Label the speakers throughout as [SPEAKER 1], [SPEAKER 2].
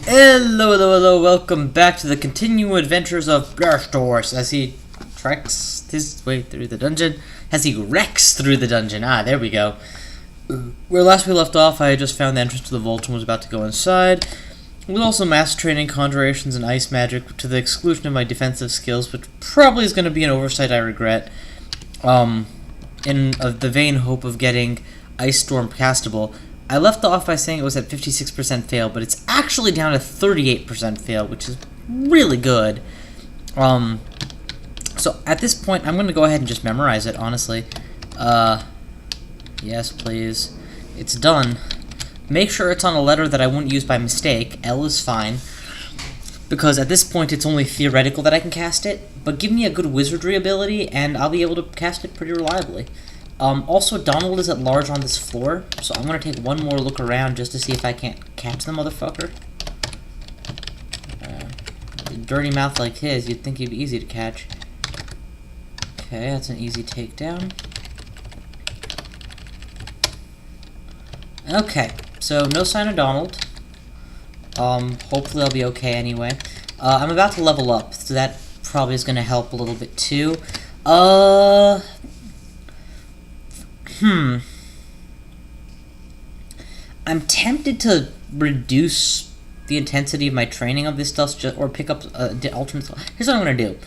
[SPEAKER 1] Hello, welcome back to the continuing adventures of Blastoise as he treks his way through the dungeon. As he wrecks through the dungeon. There we go. Where last we left off, I had just found the entrance to the vault and was about to go inside. With also mass training, conjurations, and ice magic to the exclusion of my defensive skills, which probably is going to be an oversight I regret. In the vain hope of getting Ice Storm castable. I left off by saying it was at 56% fail, but it's actually down to 38% fail, which is really good. So at this point, I'm going to go ahead and just memorize it, honestly. Yes, please. It's done. Make sure it's on a letter that I wouldn't use by mistake. L is fine. Because at this point, it's only theoretical that I can cast it, but give me a good wizardry ability, and I'll be able to cast it pretty reliably. Also, Donald is at large on this floor, so I'm going to take one more look around just to see if I can't catch the motherfucker. A dirty mouth like his, you'd think he'd be easy to catch. Okay, that's an easy takedown. Okay, so no sign of Donald. Hopefully I'll be okay anyway. I'm about to level up, so that probably is going to help a little bit too. I'm tempted to reduce the intensity of my training of this stuff, or pick up alternate. Here's what I'm going to do.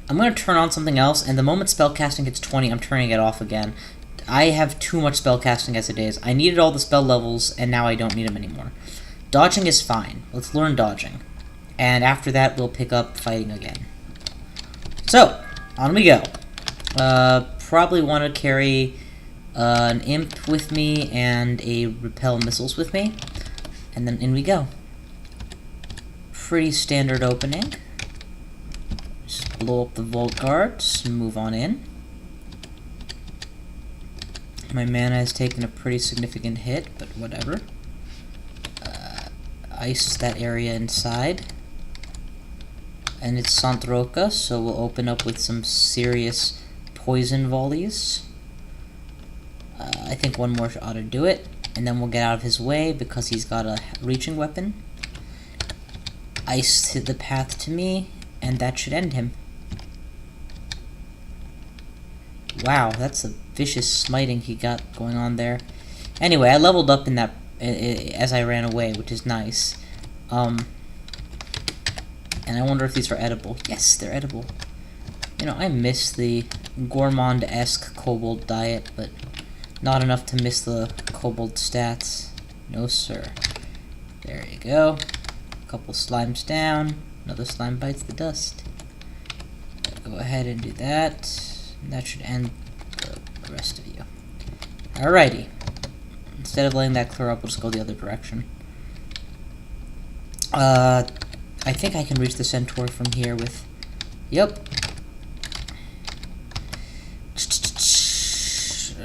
[SPEAKER 1] I'm going to turn on something else, and the moment spellcasting hits 20, I'm turning it off again. I have too much spellcasting as it is. I needed all the spell levels, and now I don't need them anymore. Dodging is fine. Let's learn dodging. And after that, we'll pick up fighting again. So, on we go. Probably want to carry an imp with me and a repel missiles with me, and then in we go. Pretty standard opening. Just blow up the vault guards and move on in. My mana has taken a pretty significant hit, but whatever. Ice that area inside. And it's Santroka, so we'll open up with some serious poison volleys. I think one more ought to do it, and then we'll get out of his way because he's got a reaching weapon. Ice hit the path to me, and that should end him. Wow, that's a vicious smiting he got going on there. Anyway, I leveled up in that as I ran away, which is nice. And I wonder if these are edible. Yes, they're edible. You know, I miss the gourmand-esque kobold diet, but not enough to miss the kobold stats. No, sir. There you go. A couple slimes down. Another slime bites the dust. Go ahead and do that. And that should end the rest of you. Alrighty. Instead of letting that clear up, we'll just go the other direction. I think I can reach the centaur from here with... Yep.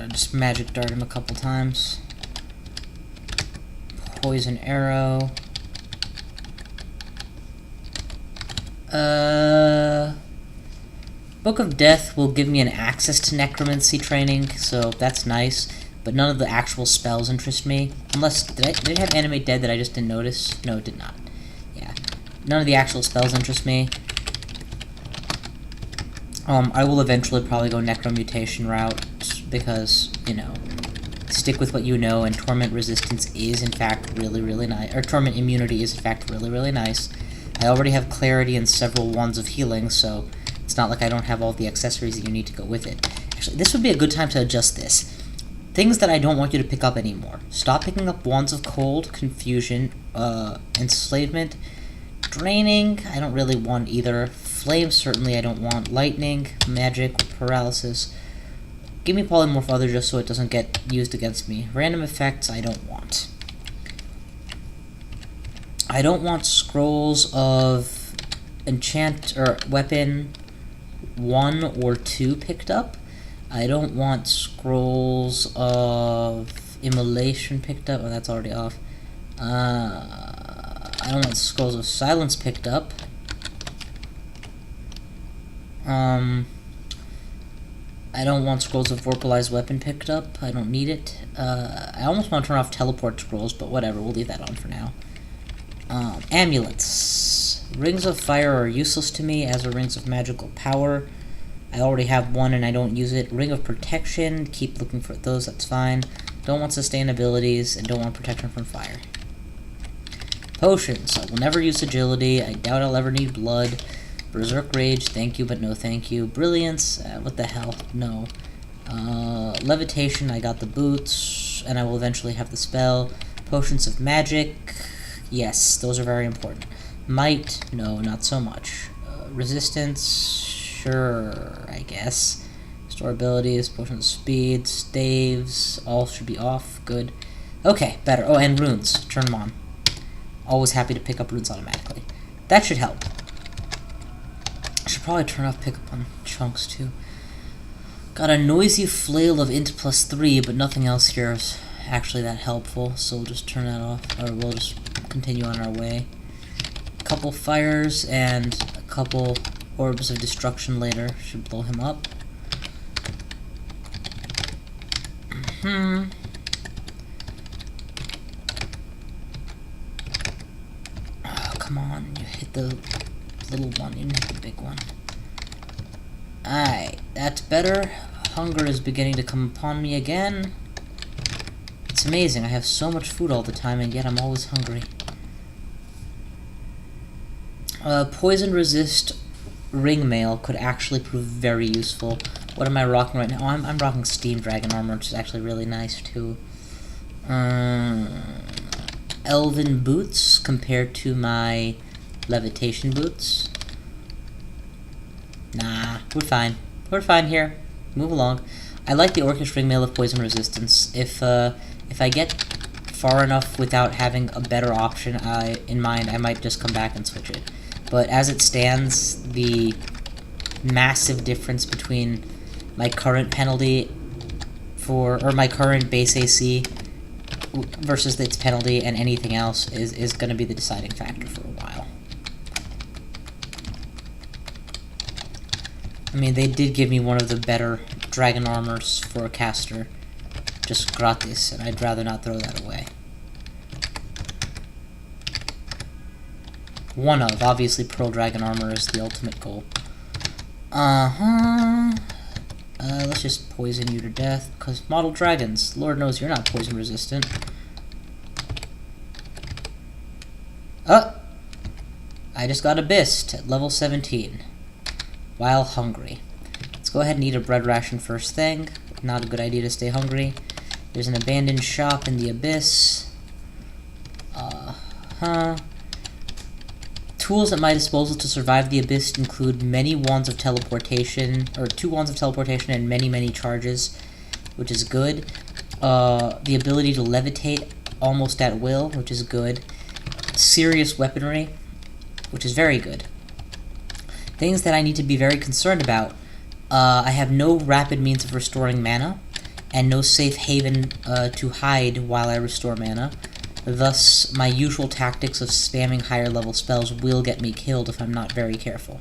[SPEAKER 1] Just magic dart him a couple times. Poison arrow. Book of Death will give me an access to necromancy training, so that's nice. But none of the actual spells interest me. Unless, did it have animate dead that I just didn't notice? No, it did not. Yeah. None of the actual spells interest me. I will eventually probably go necromutation route, because, you know, stick with what you know, and torment resistance is, in fact, really, really nice. Or torment immunity is, in fact, really, really nice. I already have clarity and several wands of healing, so it's not like I don't have all the accessories that you need to go with it. Actually, this would be a good time to adjust this. Things that I don't want you to pick up anymore. Stop picking up wands of cold, confusion, enslavement, draining, I don't really want either. Flame, certainly I don't want. Lightning, magic, paralysis. Give me polymorph other just so it doesn't get used against me. Random effects, I don't want. I don't want scrolls of enchant or weapon 1 or 2 picked up. I don't want scrolls of immolation picked up. Oh, that's already off. I don't want scrolls of silence picked up. I don't want scrolls of Vorpalized Weapon picked up. I don't need it. I almost want to turn off teleport scrolls, but whatever, we'll leave that on for now. Amulets. Rings of fire are useless to me, as are rings of magical power. I already have one and I don't use it. Ring of protection, keep looking for those, that's fine. Don't want sustain abilities, and don't want protection from fire. Potions. I will never use agility. I doubt I'll ever need blood. Berserk Rage, thank you, but no thank you. Brilliance, what the hell, no. Levitation, I got the boots, and I will eventually have the spell. Potions of magic, yes, those are very important. Might, no, not so much. Resistance, sure, I guess. Store abilities, potions of speed, staves, all should be off, good. Okay, better. Oh, and runes, turn them on. Always happy to pick up runes automatically. That should help. I should probably turn off pickup on chunks too. Got a noisy flail of int +3, but nothing else here is actually that helpful, so we'll just turn that off, or we'll just continue on our way. A couple fires and a couple orbs of destruction later should blow him up. Oh, come on, you hit the little one, you didn't hit the big one. Alright, that's better. Hunger is beginning to come upon me again. It's amazing, I have so much food all the time, and yet I'm always hungry. Poison resist ring mail could actually prove very useful. What am I rocking right now? Oh, I'm rocking Steam Dragon armor, which is actually really nice too. Elven boots compared to my levitation boots. Nah, we're fine. We're fine here. Move along. I like the Orcish ring mail of poison resistance. If I get far enough without having a better option in mind, I might just come back and switch it. But as it stands, the massive difference between my current penalty or my current base AC versus its penalty and anything else is going to be the deciding factor for a while. I mean, they did give me one of the better dragon armors for a caster, just gratis, and I'd rather not throw that away. One of, obviously Pearl Dragon armor is the ultimate goal. Let's just poison you to death, because model dragons, Lord knows you're not poison resistant. I just got Abyssed at level 17. While hungry. Let's go ahead and eat a bread ration first thing. Not a good idea to stay hungry. There's an abandoned shop in the Abyss. Tools at my disposal to survive the Abyss include many wands of teleportation, or 2 wands of teleportation and many charges, which is good. The ability to levitate almost at will, which is good. Serious weaponry, which is very good. Things that I need to be very concerned about. I have no rapid means of restoring mana, and no safe haven to hide while I restore mana. Thus, my usual tactics of spamming higher level spells will get me killed if I'm not very careful.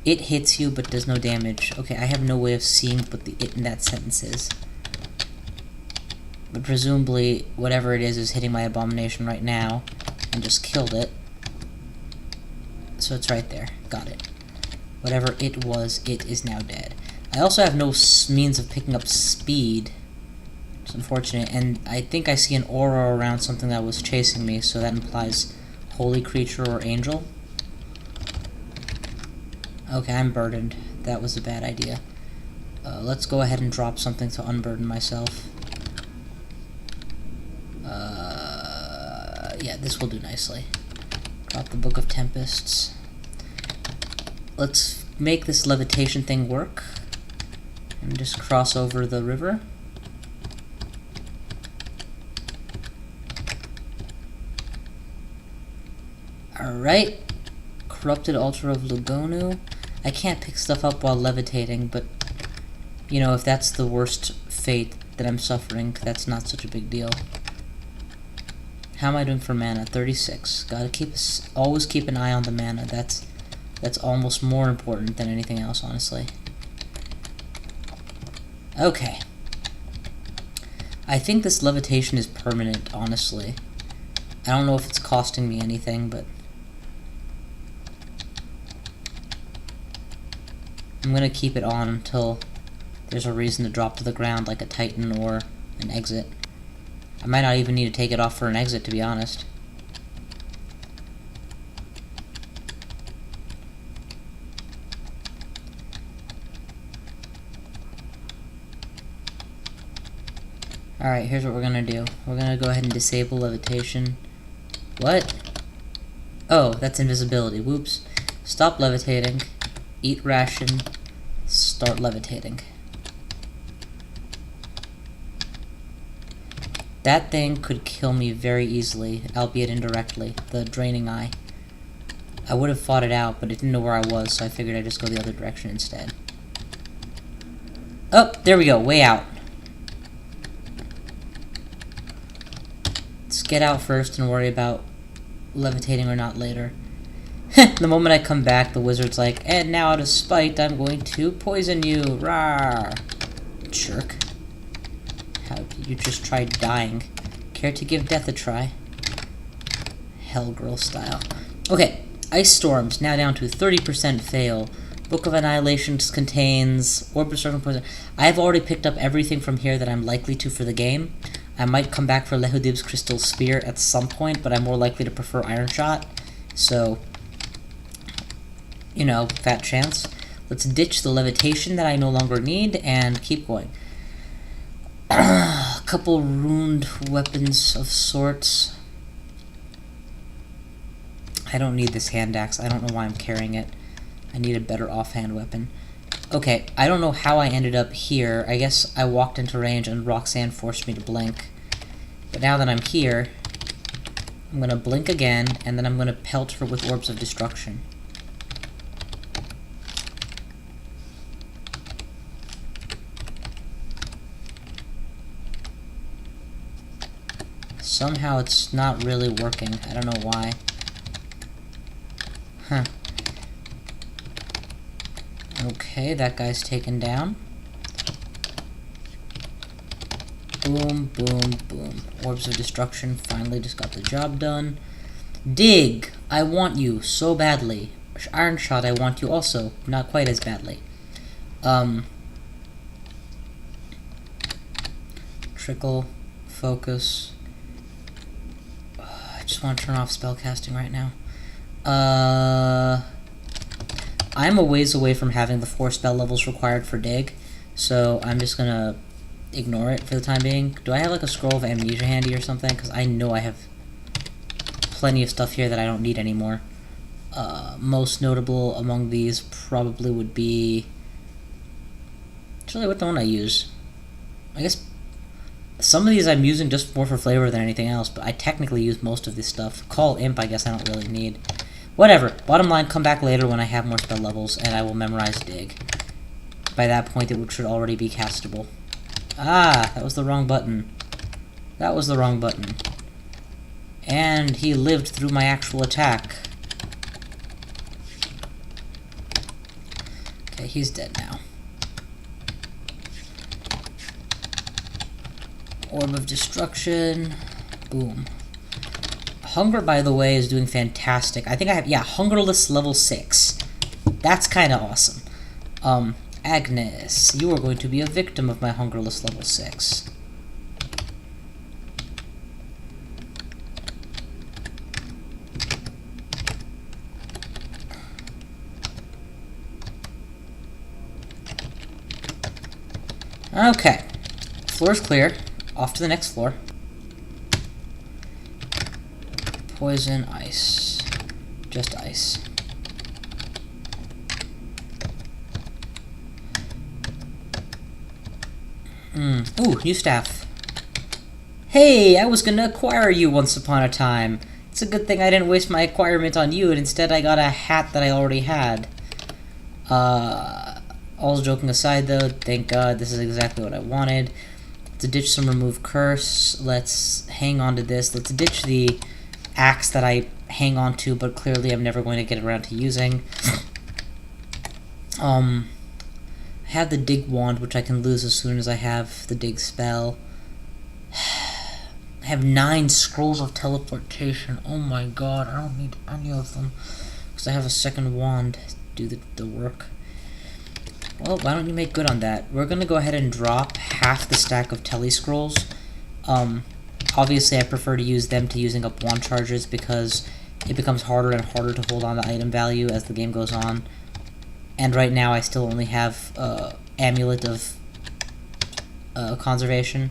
[SPEAKER 1] It hits you, but does no damage. Okay, I have no way of seeing what the it in that sentence is. But presumably, whatever it is hitting my abomination right now, and just killed it. So it's right there. Got it. Whatever it was, it is now dead. I also have no means of picking up speed. It's unfortunate. And I think I see an aura around something that was chasing me, so that implies holy creature or angel. Okay, I'm burdened. That was a bad idea. Let's go ahead and drop something to unburden myself. Yeah, this will do nicely. Drop the Book of Tempests. Let's make this levitation thing work. And just cross over the river. Alright. Corrupted Altar of Lugonu. I can't pick stuff up while levitating, but, you know, if that's the worst fate that I'm suffering, that's not such a big deal. How am I doing for mana? 36. Gotta always keep an eye on the mana. That's almost more important than anything else, honestly. Okay. I think this levitation is permanent, honestly. I don't know if it's costing me anything, but I'm gonna keep it on until there's a reason to drop to the ground, like a Titan or an exit. I might not even need to take it off for an exit, to be honest. Alright, here's what we're gonna do. We're gonna go ahead and disable levitation. What? Oh, that's invisibility. Whoops. Stop levitating. Eat ration. Start levitating. That thing could kill me very easily, albeit indirectly. The draining eye. I would have fought it out, but it didn't know where I was, so I figured I'd just go the other direction instead. Oh, there we go. Way out. Let's get out first and worry about levitating or not later. The moment I come back, the wizard's like, and now out of spite, I'm going to poison you. Rawr. Jerk. How did you just try dying? Care to give death a try? Hellgirl style. Okay, Ice Storms, now down to 30% fail. Book of Annihilations contains Orb of Circle Poison. I have already picked up everything from here that I'm likely to for the game. I might come back for DEWz Crystal Spear at some point, but I'm more likely to prefer Iron Shot. So, you know, fat chance. Let's ditch the levitation that I no longer need and keep going. A couple ruined weapons of sorts. I don't need this hand axe. I don't know why I'm carrying it. I need a better offhand weapon. Okay, I don't know how I ended up here. I guess I walked into range and Roxanne forced me to blink. But now that I'm here, I'm gonna blink again, and then I'm gonna pelt her with Orbs of Destruction. Somehow it's not really working. I don't know why. Huh. Okay, that guy's taken down. Boom, boom, boom. Orbs of Destruction finally just got the job done. Dig! I want you so badly. Iron Shot, I want you also. Not quite as badly. Trickle. Focus. I just want to turn off spellcasting right now. I'm a ways away from having the 4 spell levels required for Dig, so I'm just gonna ignore it for the time being. Do I have like a Scroll of Amnesia handy or something? Because I know I have plenty of stuff here that I don't need anymore. Most notable among these probably would be... Actually, what don't I use? I guess some of these I'm using just more for flavor than anything else, but I technically use most of this stuff. Call Imp, I guess I don't really need. Whatever. Bottom line, come back later when I have more spell levels, and I will memorize Dig. By that point, it should already be castable. Ah, that was the wrong button. That was the wrong button. And he lived through my actual attack. Okay, he's dead now. Orb of Destruction. Boom. Hunger, by the way, is doing fantastic. I think I have, yeah, Hungerless level 6. That's kind of awesome. Agnes, you are going to be a victim of my Hungerless level 6. Okay. Floor's clear. Off to the next floor. Poison, ice. Just ice. Ooh, new staff. Hey, I was gonna acquire you once upon a time. It's a good thing I didn't waste my acquirement on you, and instead I got a hat that I already had. All joking aside though, thank God, this is exactly what I wanted. Let's ditch some remove curse. Let's hang on to this. Let's ditch the axe that I hang on to, but clearly I'm never going to get around to using. I have the dig wand, which I can lose as soon as I have the dig spell. I have 9 scrolls of teleportation. Oh my god, I don't need any of them. Because I have a second wand to do the work. Well, why don't you make good on that? We're gonna go ahead and drop half the stack of tele scrolls. Obviously I prefer to use them to using up wand charges because it becomes harder and harder to hold on to item value as the game goes on. And right now I still only have Amulet of Conservation,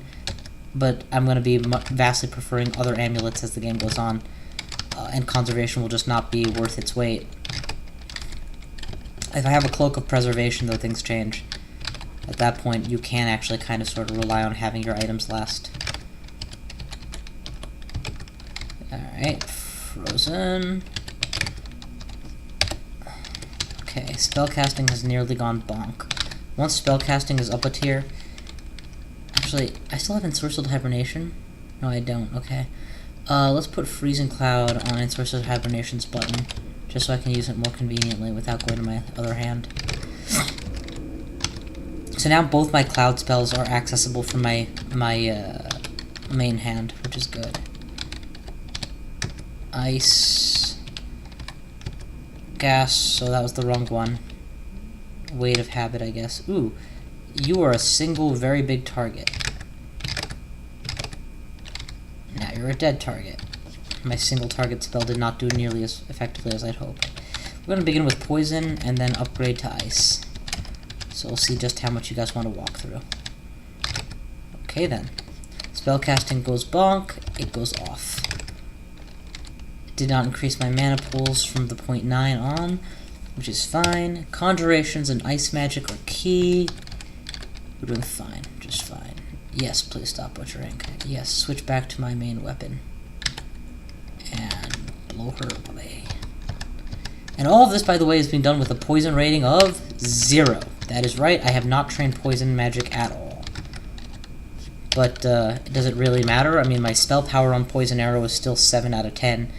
[SPEAKER 1] but I'm going to be vastly preferring other amulets as the game goes on, and Conservation will just not be worth its weight. If I have a Cloak of Preservation, though, things change. At that point, you can actually kind of sort of rely on having your items last. Alright, frozen. Okay, spellcasting has nearly gone bonk. Once spellcasting is up a tier... Actually, I still have Ensorcelled Hibernation? No, I don't. Okay. Let's put Freezing Cloud on Ensorcelled Hibernation's button, just so I can use it more conveniently without going to my other hand. So now both my cloud spells are accessible from my main hand, which is good. Ice. Gas, so that was the wrong one. Weight of Habit, I guess. Ooh, you are a single very big target. Now you're a dead target. My single target spell did not do nearly as effectively as I'd hoped. We're going to begin with Poison and then upgrade to Ice. So we'll see just how much you guys want to walk through. Okay then. Spellcasting goes bonk, it goes off. It did not increase my mana pools from the 0.9 on, which is fine. Conjurations and Ice Magic are key. We're doing fine, just fine. Yes, please stop butchering. Yes, switch back to my main weapon. And blow her away. And all of this, by the way, is being done with a poison rating of 0. That is right, I have not trained poison magic at all. But, does it really matter? I mean, my spell power on Poison Arrow is still 7 out of 10.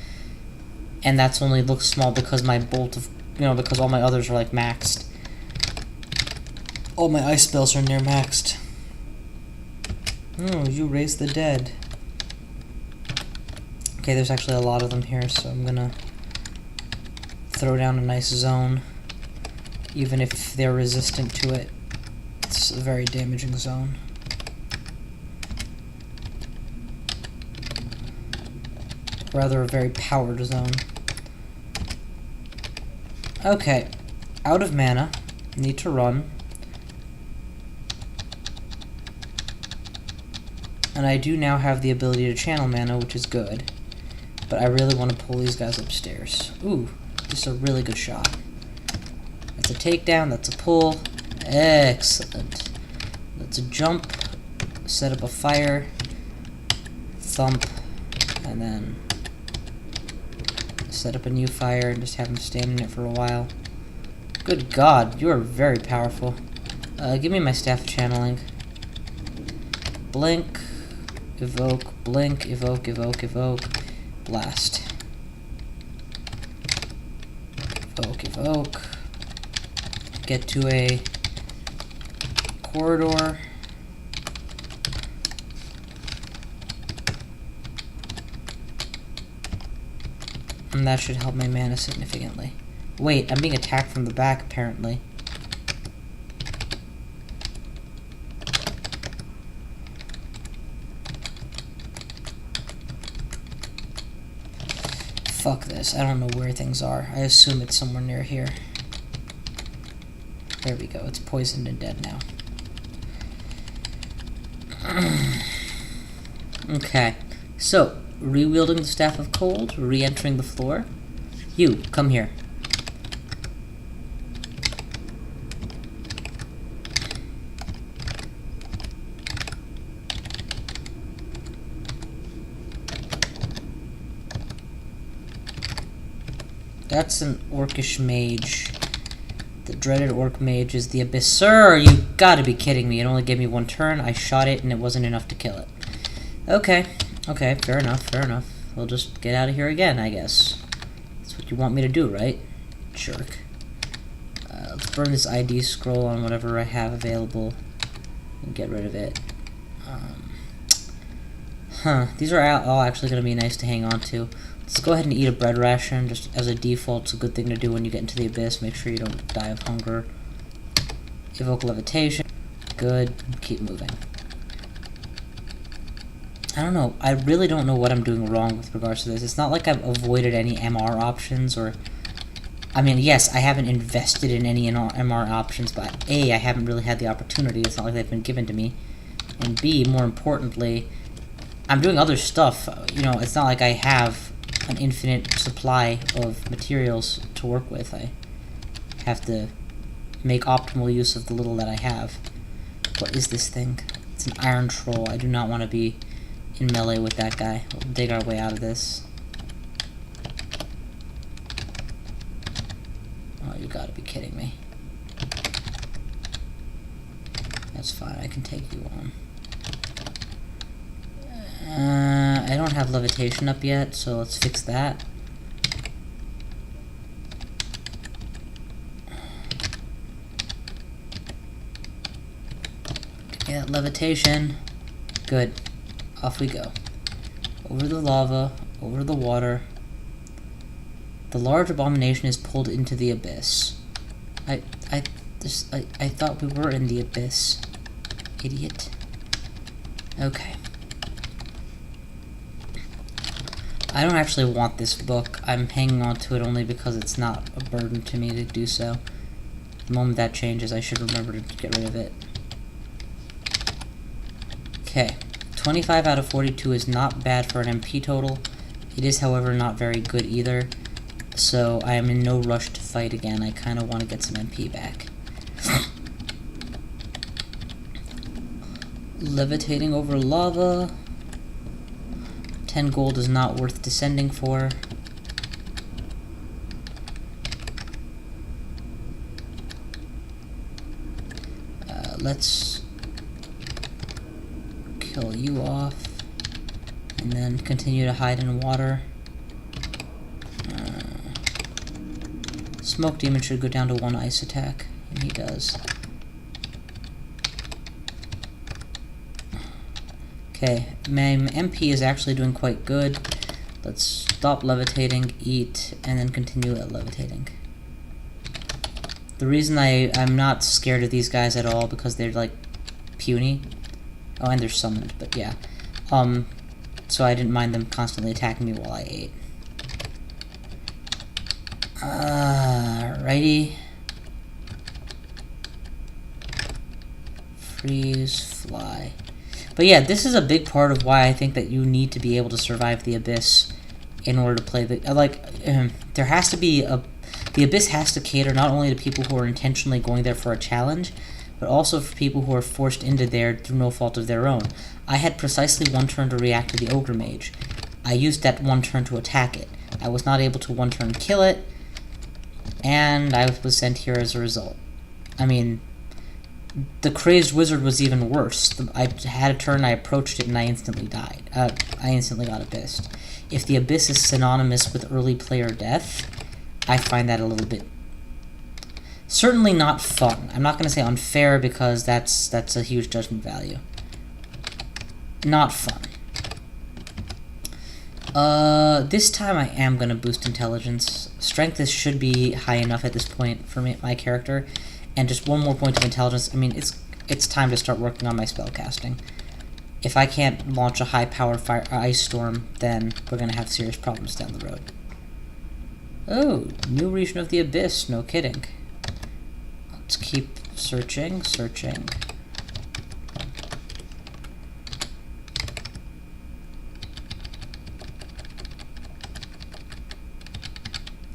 [SPEAKER 1] And that's only looks small because my bolt of... because all my others are, like, maxed. All my ice spells are near maxed. Oh, you raise the dead. Okay, there's actually a lot of them here, so I'm gonna throw down a nice zone. Even if they're resistant to it, it's a very damaging zone. Rather, a very powered zone. Okay, out of mana, need to run. And I do now have the ability to channel mana, which is good. But I really want to pull these guys upstairs. Ooh, this is a really good shot. That's a takedown, that's a pull. Excellent. Let's jump, set up a fire, thump, and then set up a new fire and just have them stand in it for a while. Good God, you are very powerful. Give me my Staff of Channeling. Blink, evoke, blink, evoke, evoke, evoke, blast. Evoke, evoke. Get to a corridor. And that should help my mana significantly. Wait, I'm being attacked from the back, apparently. Fuck this, I don't know where things are. I assume it's somewhere near here. There we go, it's poisoned and dead now. Okay, so, re-wielding the Staff of Cold, re-entering the floor. You, come here. That's an orcish mage. The dreaded orc mage is the Abyss. Sir, you gotta be kidding me. It only gave me 1 turn. I shot it and it wasn't enough to kill it. Okay. Okay, fair enough, fair enough. We'll just get out of here again, I guess. That's what you want me to do, right? Jerk. Let's burn this ID scroll on whatever I have available and get rid of it. These are all actually going to be nice to hang on to. Let's go ahead and eat a bread ration, just as a default. It's a good thing to do when you get into the abyss. Make sure you don't die of hunger. Evoke levitation. Good. Keep moving. I don't know. I really don't know what I'm doing wrong with regards to this. It's not like I've avoided any MR options or... I mean, yes, I haven't invested in any MR options, but A, I haven't really had the opportunity. It's not like they've been given to me. And B, more importantly, I'm doing other stuff. You know, it's not like I have an infinite supply of materials to work with. I have to make optimal use of the little that I have. What is this thing? It's an iron troll. I do not want to be in melee with that guy. We'll dig our way out of this. Oh, you gotta be kidding me. That's fine, I can take you on. I don't have levitation up yet, so let's fix that. Yeah, levitation. Good. Off we go. Over the lava, over the water. The large abomination is pulled into the abyss. I thought we were in the abyss. Idiot. Okay. I don't actually want this book. I'm hanging on to it only because it's not a burden to me to do so. The moment that changes, I should remember to get rid of it. Okay. 25 out of 42 is not bad for an MP total. It is, however, not very good either. So I am in no rush to fight again. I kind of want to get some MP back. Levitating over lava. 10 gold is not worth descending for. Let's kill you off. And then continue to hide in water. Smoke Demon should go down to 1 ice attack, and he does. Okay, my MP is actually doing quite good. Let's stop levitating, eat, and then continue at levitating. The reason I'm not scared of these guys at all, because they're, like, puny. Oh, and they're summoned, but yeah. So I didn't mind them constantly attacking me while I ate. Alrighty. Freeze, fly. But yeah, this is a big part of why I think that you need to be able to survive the abyss in order to play the... there has to be a... The abyss has to cater not only to people who are intentionally going there for a challenge, but also for people who are forced into there through no fault of their own. I had precisely 1 turn to react to the Ogre Mage. I used that 1 turn to attack it. I was not able to 1 turn kill it, and I was sent here as a result. I mean, the Crazed Wizard was even worse. I had a turn, I approached it, and I instantly died. I instantly got abyssed. If the abyss is synonymous with early player death, I find that a little bit... certainly not fun. I'm not going to say unfair, because that's a huge judgment value. Not fun. This time I am going to boost intelligence. Strength should be high enough at this point for my character. And just 1 more point of intelligence. I mean, it's time to start working on my spellcasting. If I can't launch a high-powered ice storm, then we're going to have serious problems down the road. Oh, new region of the abyss. No kidding. Let's keep searching.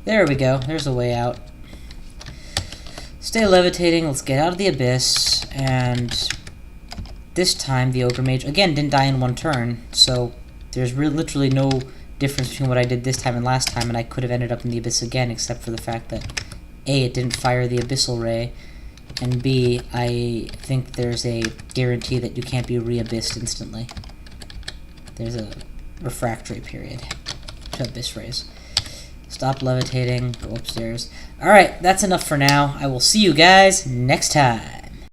[SPEAKER 1] There we go. There's a way out. Stay levitating. Let's get out of the abyss. And this time, the Ogre Mage, again, didn't die in 1 turn. So there's literally no difference between what I did this time and last time. And I could have ended up in the abyss again, except for the fact that A, it didn't fire the Abyssal Ray. And B, I think there's a guarantee that you can't be re-abyssed instantly. There's a refractory period to Abyss Rays. Stop levitating, go upstairs. Alright, that's enough for now. I will see you guys next time.